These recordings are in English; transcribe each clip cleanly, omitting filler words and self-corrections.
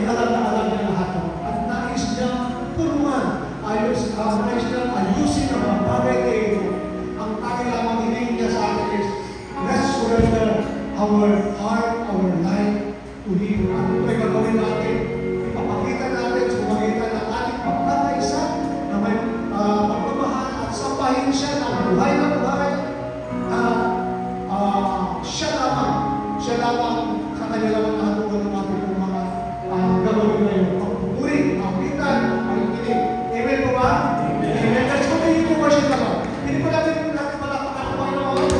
ay alam na alam niya lahat. At nais niya tulungan, nais niya ayusin ang mga bagay na ito. Ang tanging lamang hinihingi niya sa atin is, let's surrender our heart, our life to Him. At ito ay gagawin natin. Ipapakita natin sa magitan ng ating pagkakaisa na may pagmamahal at sampahin siya ng buhay na buhay. Siya lamang sa kanya lamang nakatuwa ng ating mga gagawin na yun. Pagpupuri, pagkitan, pagkikinig. Amen po ba? Amen. Let's continue to worship the Lord. Hindi po natin palakpakan ng Panginoon.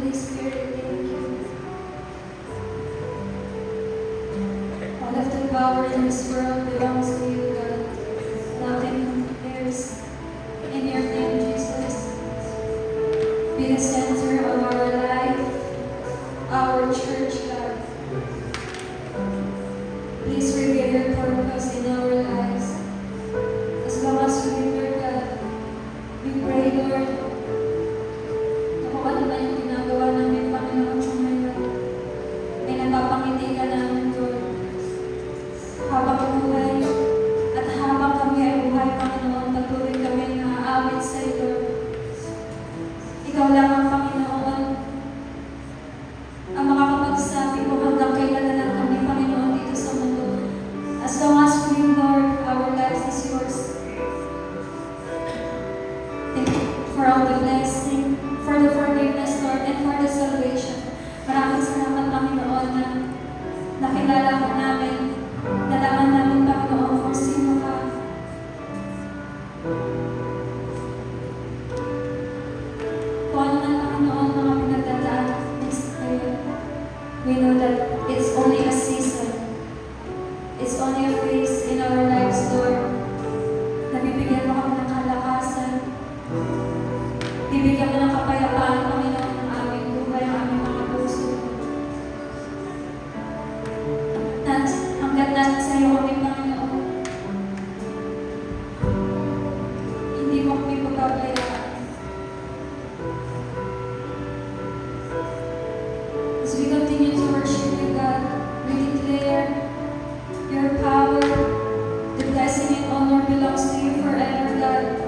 Holy Spirit, thank you. All of the power in this world belongs to you, God. Nothing compares. In your name, Jesus, be the center of our life, our church, God. Please reveal your purpose in our lives. As long as we remember, God, we pray, Lord, na kung ano man yung ginagawa namin, Panginoon, sa ngayon, ay napapangiti ka namin, Lord. Habang buhay, at habang kami ay buhay, Panginoon, patuloy kami na aawit sa iyo, Lord. Ikaw lang ang Panginoon, ang makakapagsabi kung hanggang kailan na lang kami, Panginoon, dito sa mundo. As long as we live, Lord, our lives is yours. Thank you for all the blessing, for the forgiveness, Lord, and for the salvation. Maraming salamat, Panginoon, na nakilala ka namin, nalaman namin, Panginoon, kung sino ka. Kung ano man, Panginoon, mga pinagdadaan ngayon, we know that it's only a season. It's only a phase in our lives, Lord. Nabibigyan mo kami ng kalakasan. Bibigyan mo ng kapayapaan, Panginoon, ng aming buhay, ang aming mga puso. Hanggat nasa sa iyo kami, Panginoon, hindi mo kami pagbabayaan. As we continue to worship you, God, we declare your power, the blessing and honor belongs to you forever, God.